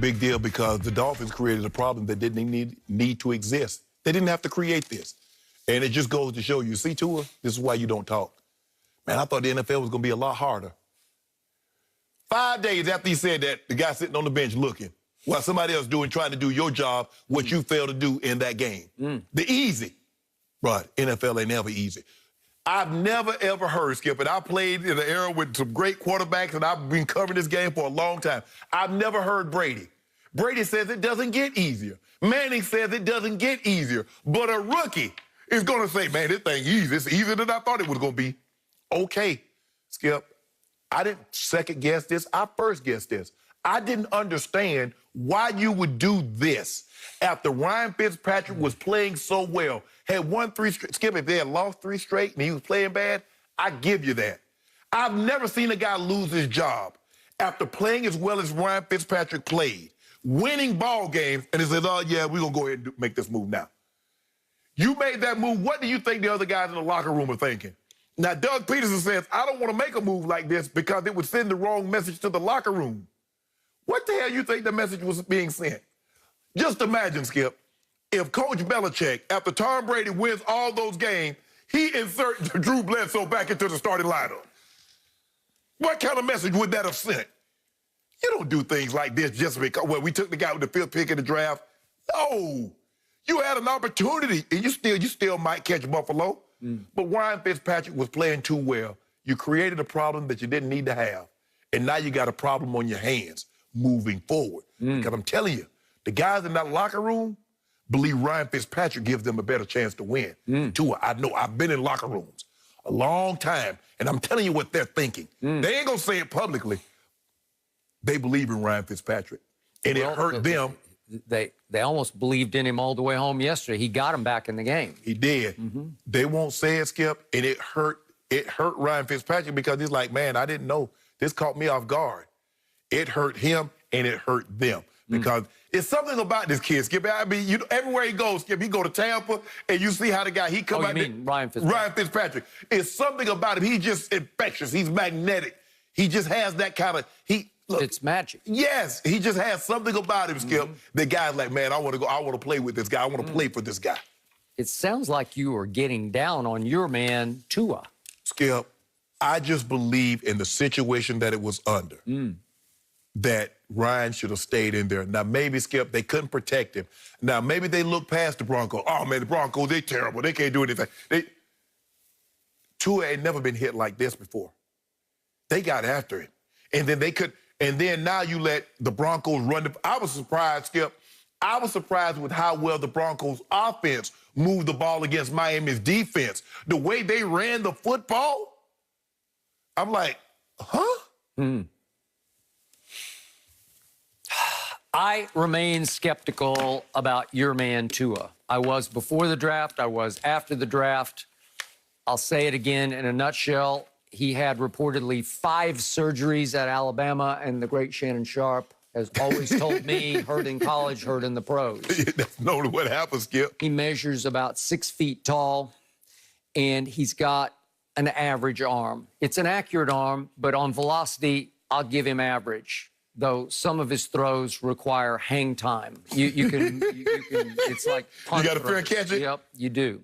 big deal because the Dolphins created a problem that didn't need to exist. They didn't have to create this. And it just goes to show you, see, Tua, this is why you don't talk. Man, I thought the NFL was going to be a lot harder. 5 days after he said that, the guy sitting on the bench looking while somebody else trying to do your job, what you failed to do in that game. The easy. But NFL ain't never easy. I've never, ever heard, Skip, and I played in an era with some great quarterbacks, and I've been covering this game for a long time. I've never heard Brady. Brady says it doesn't get easier. Manning says it doesn't get easier. But a rookie is going to say, man, this thing easy. It's easier than I thought it was going to be. Okay, Skip, I didn't second guess this. I first guessed this. I didn't understand why you would do this after Ryan Fitzpatrick was playing so well. Had won 3 straight. Skip, if they had lost 3 straight and he was playing bad, I give you that. I've never seen a guy lose his job after playing as well as Ryan Fitzpatrick played, winning ball games, and he says, oh, yeah, we're going to go ahead and make this move now. You made that move. What do you think the other guys in the locker room are thinking? Now, Doug Peterson says, I don't want to make a move like this because it would send the wrong message to the locker room. What the hell you think the message was being sent? Just imagine, Skip, if Coach Belichick, after Tom Brady wins all those games, he inserts Drew Bledsoe back into the starting lineup. What kind of message would that have sent? You don't do things like this just because, well, we took the guy with the 5th pick in the draft. No. You had an opportunity, and you still might catch Buffalo. But Ryan Fitzpatrick was playing too well. You created a problem that you didn't need to have. And now you got a problem on your hands moving forward. Because I'm telling you, the guys in that locker room believe Ryan Fitzpatrick gives them a better chance to win. Tua, I know, I've been in locker rooms a long time, and I'm telling you what they're thinking. They ain't going to say it publicly. They believe in Ryan Fitzpatrick, and it hurt them. They almost believed in him all the way home yesterday. He got him back in the game. He did. They won't say it, Skip, and it hurt Ryan Fitzpatrick because he's like, man, I didn't know. This caught me off guard. It hurt him, and it hurt them because it's something about this kid, Skip. I mean, everywhere he goes, Skip, he go to Tampa, and you see how the guy, he come out there. Ryan Fitzpatrick? Ryan Fitzpatrick. It's something about him. He's just infectious. He's magnetic. He just has that kind of, look, it's magic. Yes, he just has something about him, Skip. The guy's like, man, I want to play with this guy. I want to play for this guy. It sounds like you are getting down on your man, Tua. Skip, I just believe in the situation that it was under, that Ryan should have stayed in there. Now, maybe, Skip, they couldn't protect him. Now, maybe they looked past the Broncos. Oh, man, the Broncos, they terrible. They can't do anything. Tua had never been hit like this before. They got after him. And then they could... And then now you let the Broncos run. I was surprised, Skip. I was surprised with how well the Broncos offense moved the ball against Miami's defense. The way they ran the football, I'm like, huh? I remain skeptical about your man, Tua. I was before the draft. I was after the draft. I'll say it again in a nutshell. He had reportedly 5 surgeries at Alabama, and the great Shannon Sharp has always told me, hurt in college, hurt in the pros. That's not what happens, Skip. He measures about 6 feet tall, and he's got an average arm. It's an accurate arm, but on velocity, I'll give him average, though some of his throws require hang time. You can it's like punt you got to fair throws. catch it? Yep, you do.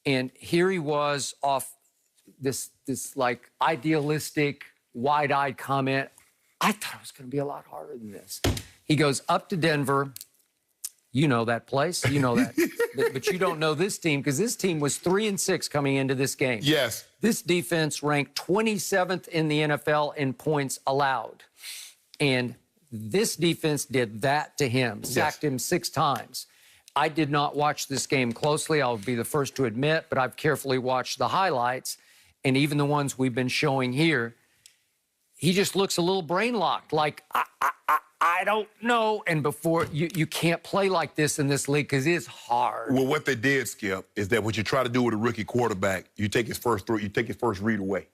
And here he was off this like idealistic, wide-eyed comment. I thought it was going to be a lot harder than this. He goes up to Denver. You know that place. You know that. but you don't know this team because this team was 3-6 coming into this game. Yes. This defense ranked 27th in the NFL in points allowed. And this defense did that to him, sacked him 6 times. I did not watch this game closely. I'll be the first to admit, but I've carefully watched the highlights. And even the ones we've been showing here, he just looks a little brain-locked, like, I don't know. And before, you can't play like this in this league because it's hard. Well, what they did, Skip, is that what you try to do with a rookie quarterback, you take his first throw, you take his first read away.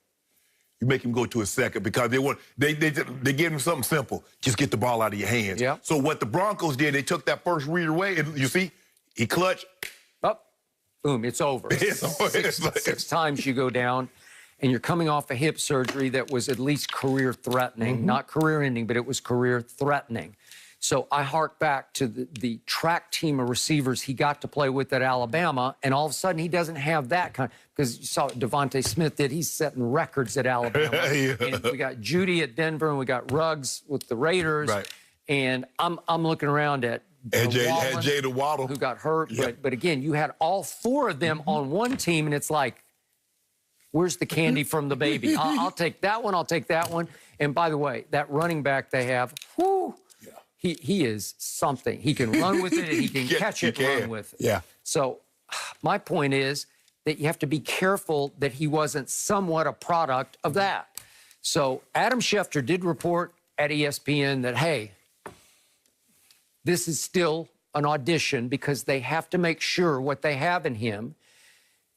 You make him go to his second because they give him something simple. Just get the ball out of your hands. Yeah. So what the Broncos did, they took that first read away, and you see, he clutched. Up, boom, it's over. Six times you go down. And you're coming off a hip surgery that was at least career-threatening. Not career-ending, but it was career-threatening. So I hark back to the track team of receivers he got to play with at Alabama, and all of a sudden he doesn't have that kind. Because you saw what Devontae Smith did. He's setting records at Alabama. Yeah. And we got Judy at Denver, and we got Ruggs with the Raiders. Right. And I'm looking around at And Jay the Waddle, who got hurt. Yeah. But again, you had all four of them on one team, and it's like, where's the candy from the baby? I'll take that one. I'll take that one. And by the way, that running back they have, whoo, he is something. He can run with it, and he can catch it and run with it. Yeah. So my point is that you have to be careful that he wasn't somewhat a product of that. So Adam Schefter did report at ESPN that, hey, this is still an audition because they have to make sure what they have in him.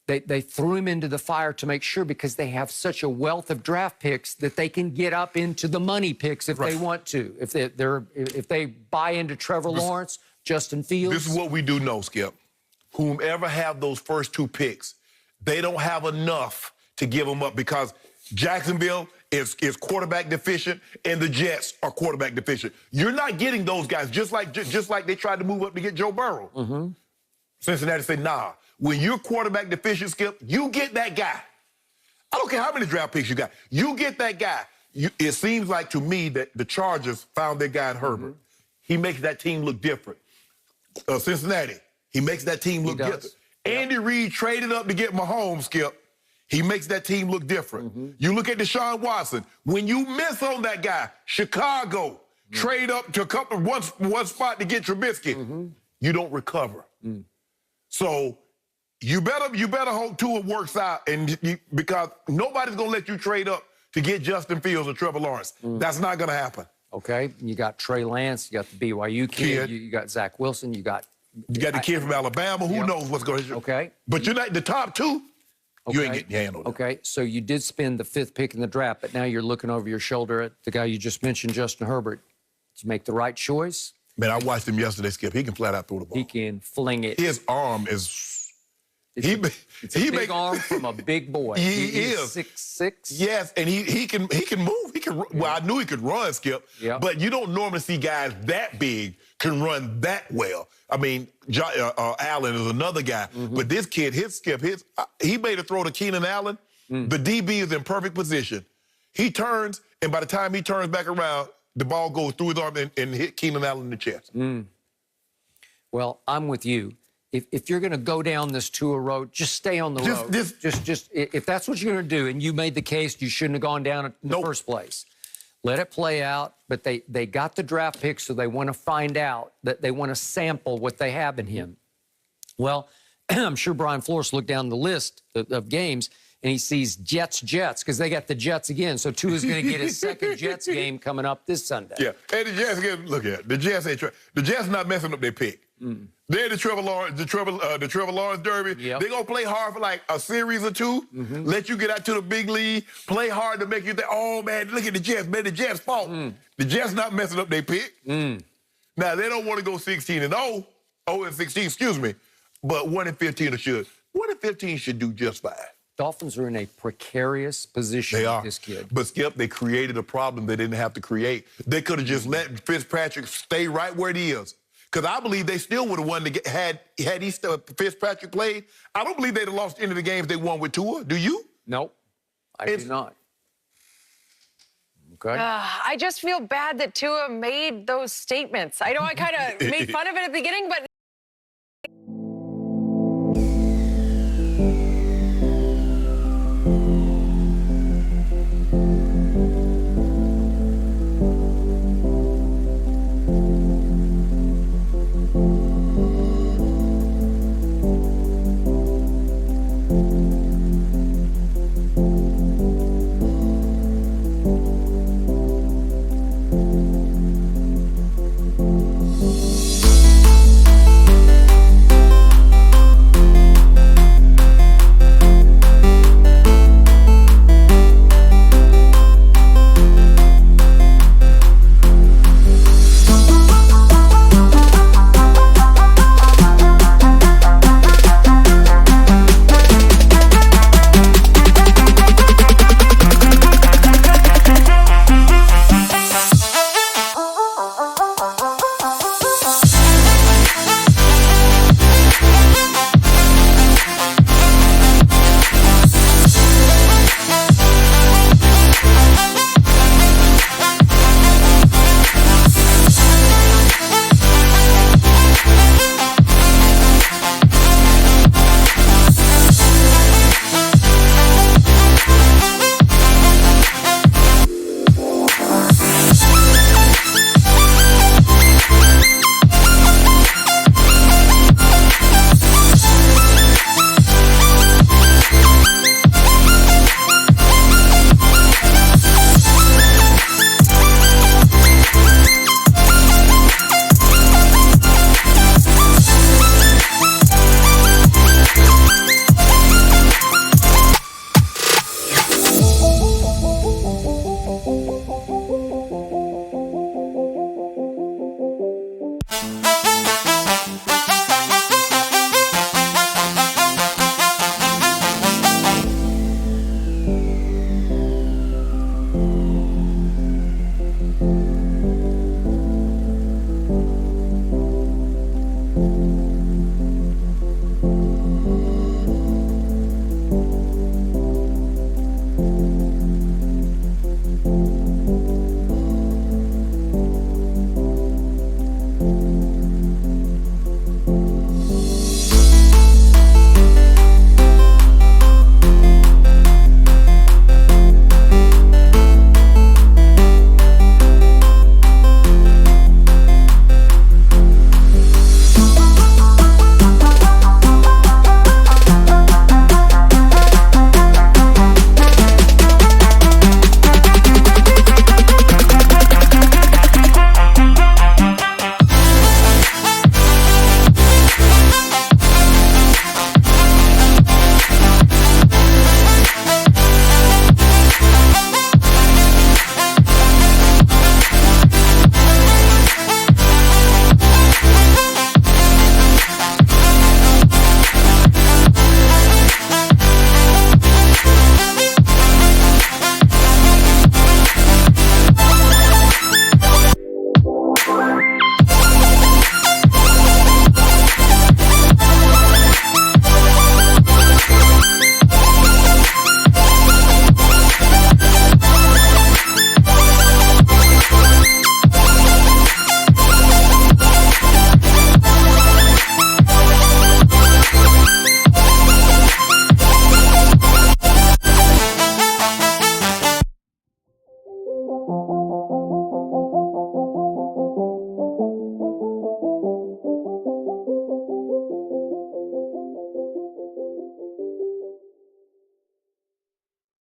They threw him into the fire to make sure because they have such a wealth of draft picks that they can get up into the money picks if they want to. If they buy into Trevor Lawrence, Justin Fields. This is what we do know, Skip. Whomever have those first two picks, they don't have enough to give them up because Jacksonville is quarterback deficient and the Jets are quarterback deficient. You're not getting those guys just like they tried to move up to get Joe Burrow. Mm-hmm. Cincinnati said, nah. When you're quarterback deficient, Skip, you get that guy. I don't care how many draft picks you got. You get that guy. It seems like to me that the Chargers found their guy in Herbert. Mm-hmm. He makes that team look different. Cincinnati, he makes that team look different. Yep. Andy Reid traded up to get Mahomes, Skip. He makes that team look different. Mm-hmm. You look at Deshaun Watson. When you miss on that guy, Chicago, trade up to one spot to get Trubisky, you don't recover. So you better hope Tua works out, because nobody's gonna let you trade up to get Justin Fields or Trevor Lawrence. That's not gonna happen. Okay, you got Trey Lance, you got the BYU kid. You got Zach Wilson, you got the kid from Alabama. Who knows what's going to? Okay, but you're not the top two. You ain't getting handled. Okay, so you did spend the 5th pick in the draft, but now you're looking over your shoulder at the guy you just mentioned, Justin Herbert. Did you make the right choice? Man, I watched him yesterday, Skip. He can flat out throw the ball. He can fling it. His arm is... It's a big arm from a big boy. He is 6'6". Yes, and he can move. He can. Well, I knew he could run, Skip. Yeah. But you don't normally see guys that big can run that well. I mean, Allen is another guy, but this kid, he made a throw to Keenan Allen. The DB is in perfect position. He turns, and by the time he turns back around, the ball goes through his arm and hit Keenan Allen in the chest. Well, I'm with you. If you're going to go down this Tua road, just stay on the road. Just if that's what you're going to do, and you made the case you shouldn't have gone down in the first place, let it play out. But they got the draft pick, so they want to find out, that they want to sample what they have in him. Well, I'm sure Brian Flores looked down the list of games, and he sees Jets, because they got the Jets again. So Tua's going to get his second Jets game coming up this Sunday. Yeah, and the Jets, look at it. The Jets ain't the Jets not messing up their pick. They're the Trevor Lawrence Derby. Yep. They're going to play hard for like a series or two, let you get out to the big league, play hard to make you think, oh, man, look at the Jets. Man, the Jets' fault. The Jets not messing up their pick. Now, they don't want to go 16-0, 0-16, excuse me, but 1-15 should. 1-15 should do just fine. Dolphins are in a precarious position with this kid. But, Skip, they created a problem they didn't have to create. They could have just let Fitzpatrick stay right where he is. Because I believe they still would have won had Fitzpatrick played. I don't believe they'd have lost any of the games they won with Tua. Do you? Nope. I do not. Okay. I just feel bad that Tua made those statements. I know I kind of made fun of it at the beginning, but